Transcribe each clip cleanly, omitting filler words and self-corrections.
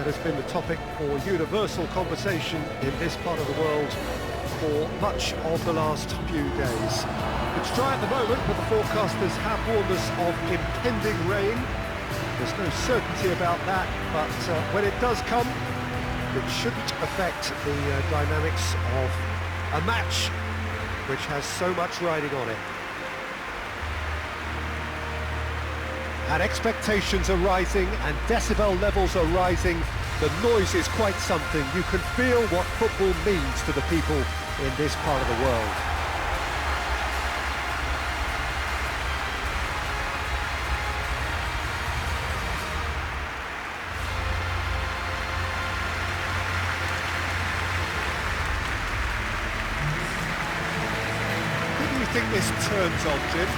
that has been the topic for universal conversation in this part of the world for much of the last few days. It's dry at the moment, but the forecasters have warned us of impending rain. There's no certainty about that, but when it does come, it shouldn't affect the dynamics of a match which has so much riding on it. And expectations are rising and decibel levels are rising. The noise is quite something. You can feel what football means to the people in this part of the world. Who do you think this turns on, Jim?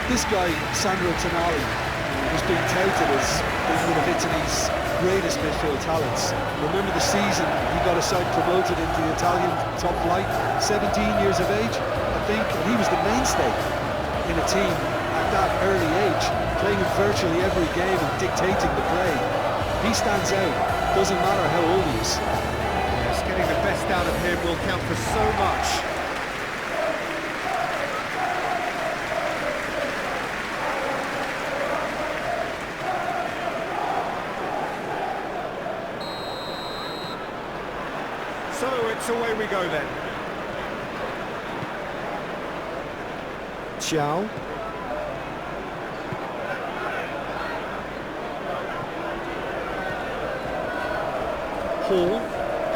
This guy, Sandro Tonali, was being touted as being one of Italy's greatest midfield talents. Remember the season he got a side promoted into the Italian top flight, 17 years of age, I think, and he was the mainstay in a team at that early age, playing in virtually every game and dictating the play. He stands out, doesn't matter how old he is. Yes, getting the best out of him will count for so much. So it's away we go then. Xiao. Hall.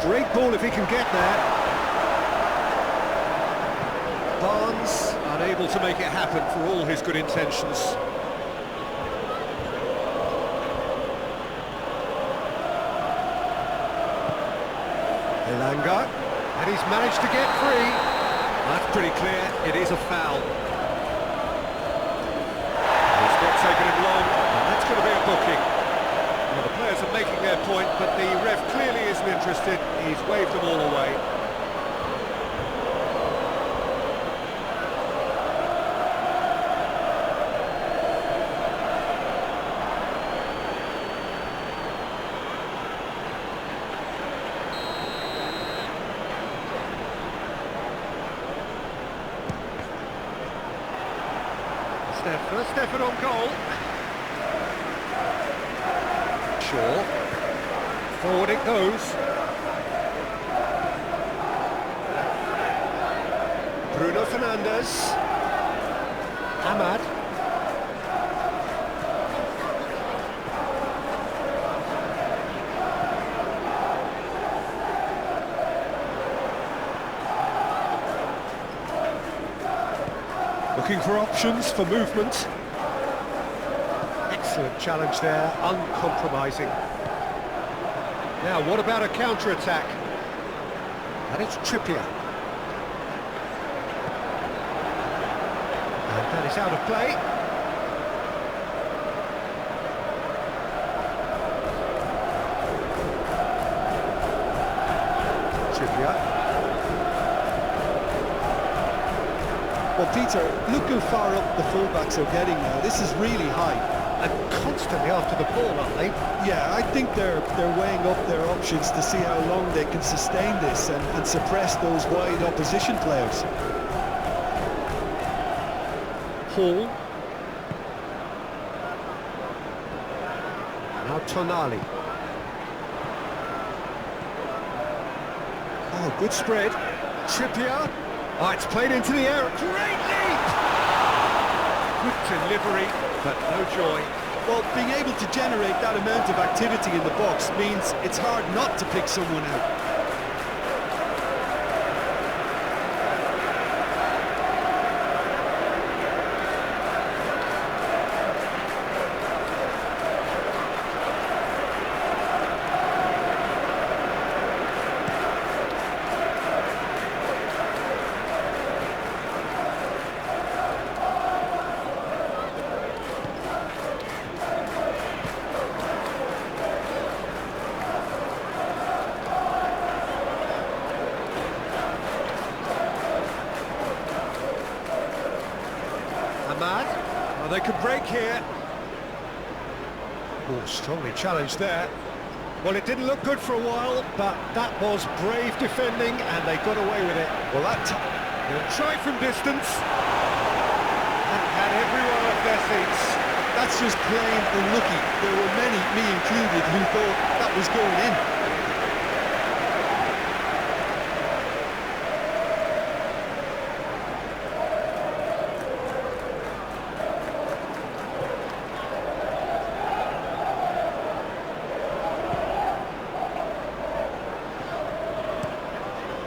Great ball if he can get there. Barnes unable to make it happen for all his good intentions. Elanga, and he's managed to get free. That's pretty clear, it is a foul. It's not taken him long, and that's going to be a booking. Well, the players are making their point, but the ref clearly isn't interested. He's waved them all away. First effort on goal. Shaw. Forward it goes. Bruno Fernandes. Ahmad. Looking for options for movement. Excellent challenge there, uncompromising. Now, what about a counter-attack? And it's Trippier. And that is out of play. Trippier. Well, Peter, look how far up the fullbacks are getting now. This is really high. And constantly after the ball, aren't they? Yeah, I think they're weighing up their options to see how long they can sustain this and suppress those wide opposition players. Hall. Now Tonali. Oh, good spread. Trippier. Oh, it's played into the air. Great leap! Good delivery, but no joy. Well, being able to generate that amount of activity in the box means it's hard not to pick someone out. Oh, they could break here. Oh, strongly challenged there. Well, it didn't look good for a while, but that was brave defending, and they got away with it. Well, that they'll try from distance, and had everyone off their seats. That's just plain unlucky. There were many, me included, who thought that was going in.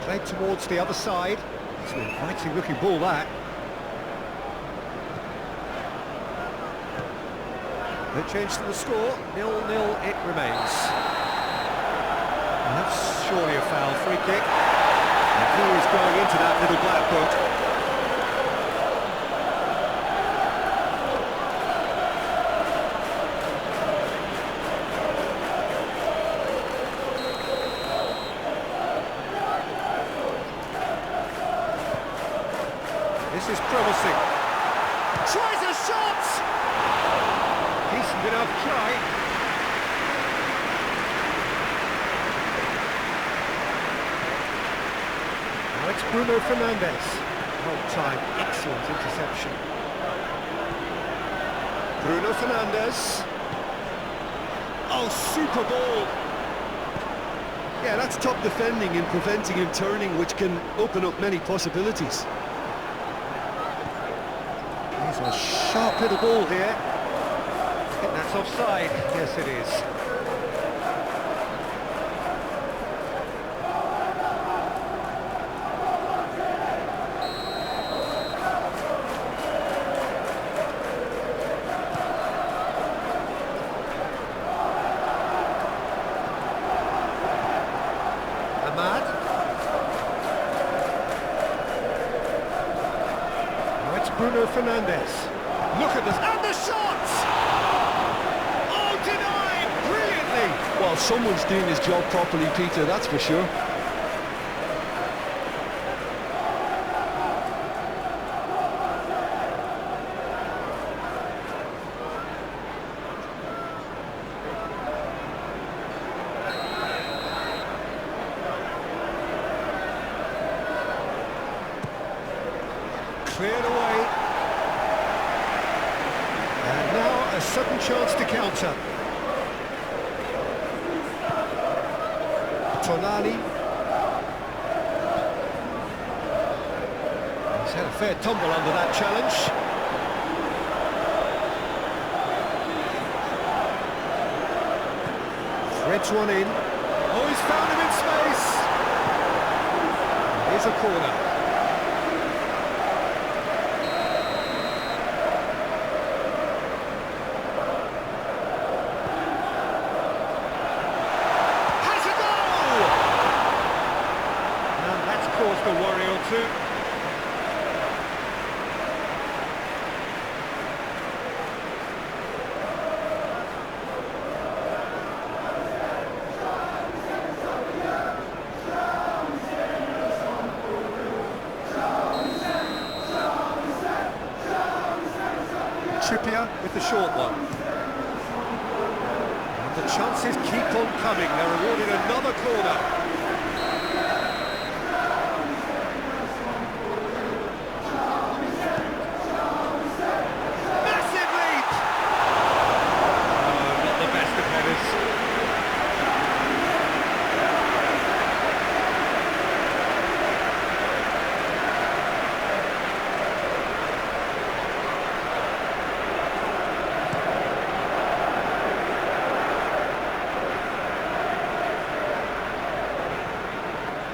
Played towards the other side. It's an inviting looking ball, that. No change to the score, 0-0 it remains. And that's surely a foul, free kick. And who is going into that little black book? This is promising. Tries a shot! Decent enough try. Now it's Bruno Fernandes. Whole time, excellent interception. Bruno Fernandes. Oh, super ball! Yeah, that's top defending and preventing him turning, which can open up many possibilities. Here's a sharp little ball here. I think that's offside. Yes, it is. Ahmad. Now it's Bruno Fernandes. Look at this, and the shot! Oh, denied! Brilliantly! Well, someone's doing his job properly, Peter, that's for sure. Cleared away. And now a sudden chance to counter. Tonali. He's had a fair tumble under that challenge. Threads one in. Oh, he's found him in space. Here's a corner. Caused a worry or two. Trippier with the short one. And the chances keep on coming. They're awarded another corner.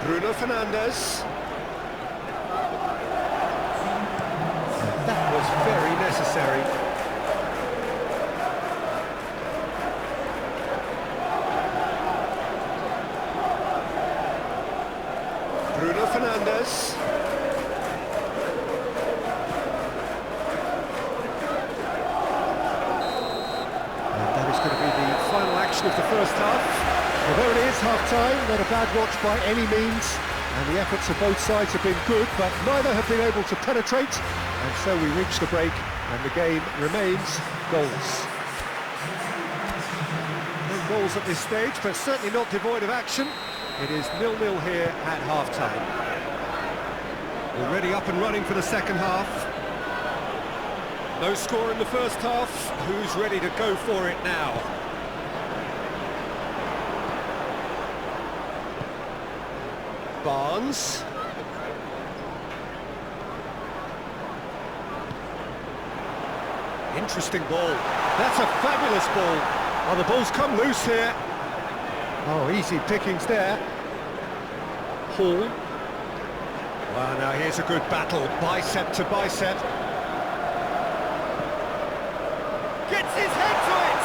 Bruno Fernandes. That was very necessary. Bruno Fernandes. And that is going to be the final action of the first half. Well, there it is, half-time, not a bad watch by any means, and the efforts of both sides have been good, but neither have been able to penetrate, and so we reach the break, and the game remains goals. No goals at this stage, but certainly not devoid of action. It is 0-0 here at half-time. Already up and running for the second half. No score in the first half. Who's ready to go for it now? Barnes. Interesting ball. That's a fabulous ball. Oh, the ball's come loose here. Oh, easy pickings there. Hall. Well, now here's a good battle, bicep to bicep. Gets his head to it!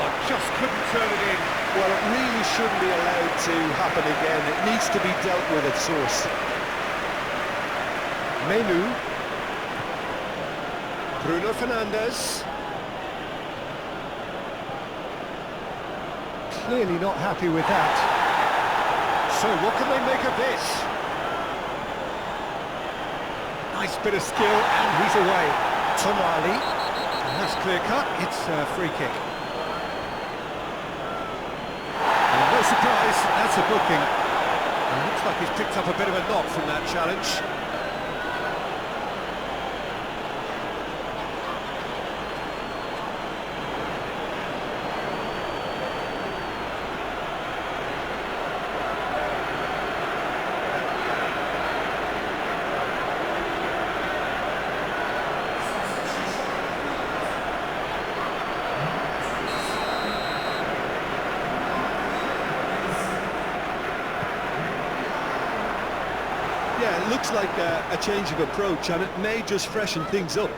Oh, just couldn't turn it in. Well, it really shouldn't be allowed to happen again. It needs to be dealt with at source. Menu. Bruno Fernandes. Clearly not happy with that. So what can they make of this? Nice bit of skill, and he's away. Tonali. And that's clear cut. It's a free kick. And no surprise, that's a booking. And it looks like he's picked up a bit of a knock from that challenge. Yeah, it looks like a change of approach, and it may just freshen things up.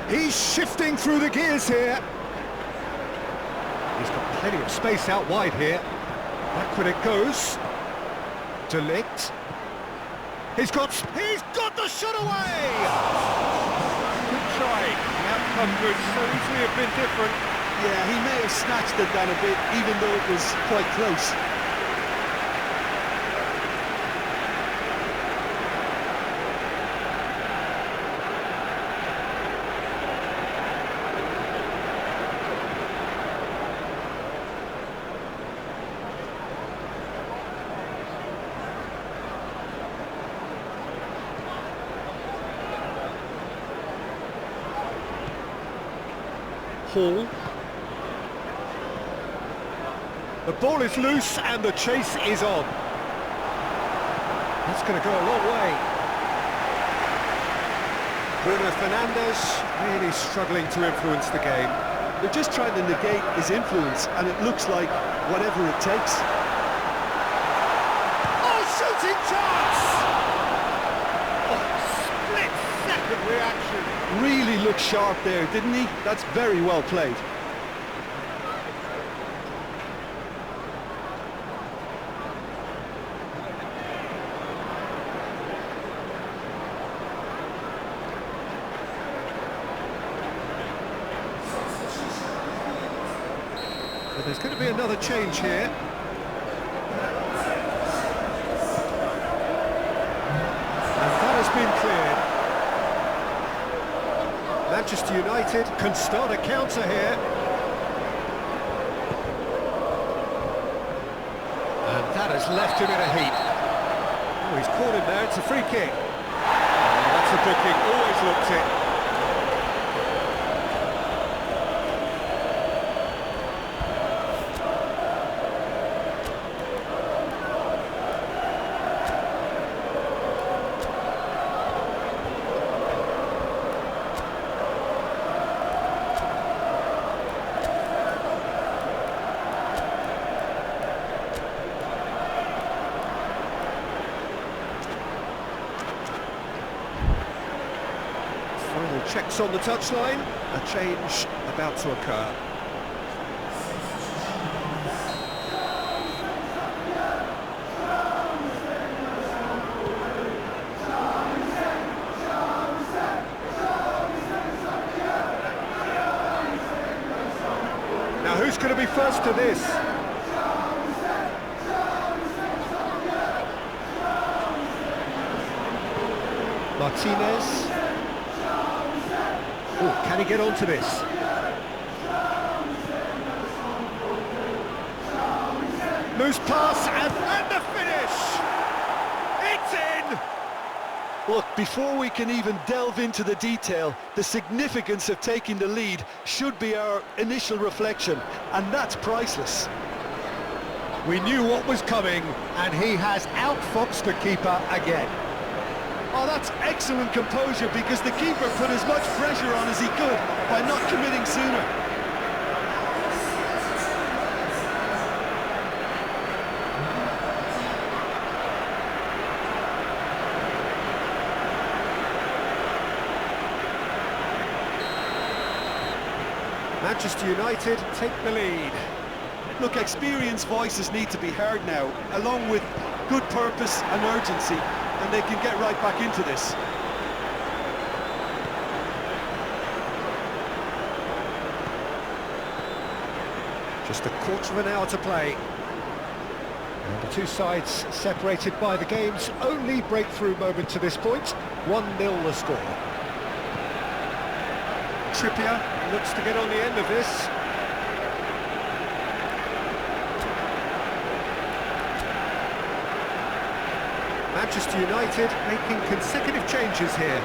He's shifting through the gears here. He's got plenty of space out wide here. Back when it goes. De Ligt. He's got the shot away! Good try. The outcome could so easily have been different. Yeah, he may have snatched it down a bit, even though it was quite close. Hall. The ball is loose and the chase is on. That's going to go a long way. Bruno Fernandes really struggling to influence the game. They're just trying to negate his influence, and it looks like whatever it takes. Oh, shooting chance! Oh, split-second reaction. Really looked sharp there, didn't he? That's very well played. But there's going to be another change here. And that has been cleared. Manchester United can start a counter here. And that has left him in a heap. Oh, he's caught him there, it's a free kick. Oh, that's a booking, always looked it. Final checks on the touchline, a change about to occur. Now who's going to be first to this? Martinez. Oh, can he get onto this? Loose pass and the finish! It's in! Look, before we can even delve into the detail, the significance of taking the lead should be our initial reflection, and that's priceless. We knew what was coming, and he has outfoxed the keeper again. Oh, that's excellent composure, because the keeper put as much pressure on as he could by not committing sooner. Manchester United take the lead. Look, experienced voices need to be heard now, along with good purpose and urgency, and they can get right back into this. Just a quarter of an hour to play. And the two sides separated by the game's only breakthrough moment to this point. 1-0 the score. Trippier looks to get on the end of this. Manchester United making consecutive changes here.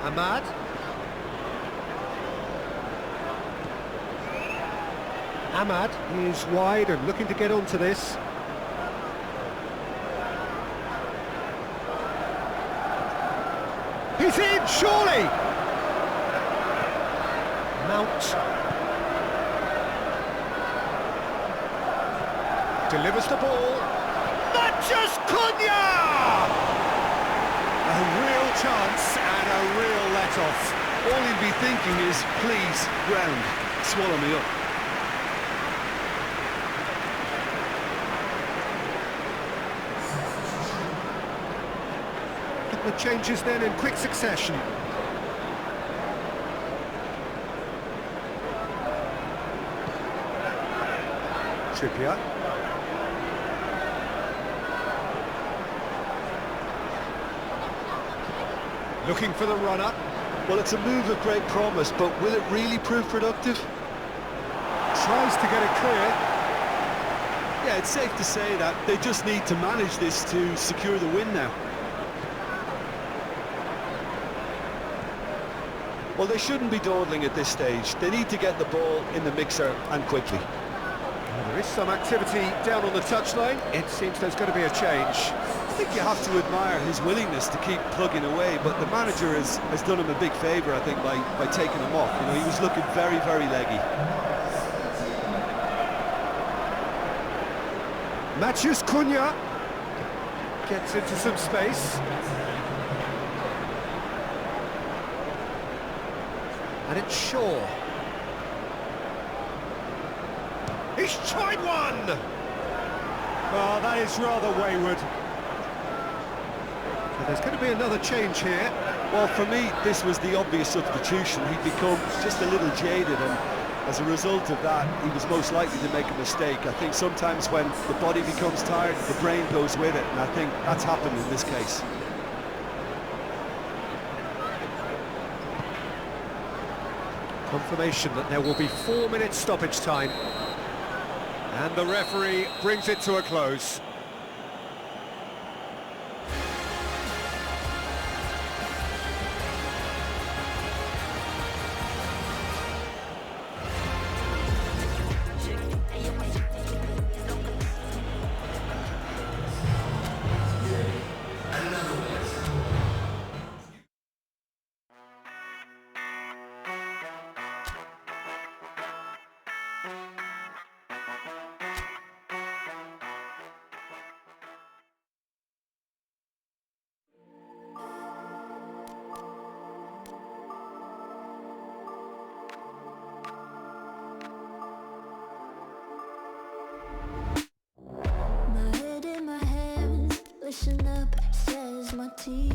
Ahmad. Ahmad is wide and looking to get onto this. He's in, surely! Mount. Delivers the ball. Matches Cunha! A real chance and a real let-off. All he'll be thinking is, please, ground, swallow me up. The changes then in quick succession. Trippier. Looking for the runner. Well, it's a move of great promise, but will it really prove productive? Tries to get it clear. Yeah, it's safe to say that they just need to manage this to secure the win now. Well, they shouldn't be dawdling at this stage. They need to get the ball in the mixer, and quickly. Well, there is some activity down on the touchline. It seems there's going to be a change. I think you have to admire his willingness to keep plugging away, but the manager has done him a big favour, I think, by taking him off. You know, he was looking very, very leggy. Matches Cunha gets into some space. And it's Shaw. He's tried one! Oh, that is rather wayward. So there's going to be another change here. Well, for me, this was the obvious substitution. He'd become just a little jaded, and as a result of that, he was most likely to make a mistake. I think sometimes when the body becomes tired, the brain goes with it, and I think that's happened in this case. Confirmation that there will be 4 minutes stoppage time. And the referee brings it to a close. Listen up, says my teeth.